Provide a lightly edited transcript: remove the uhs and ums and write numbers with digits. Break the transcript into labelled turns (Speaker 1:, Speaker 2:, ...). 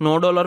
Speaker 1: $9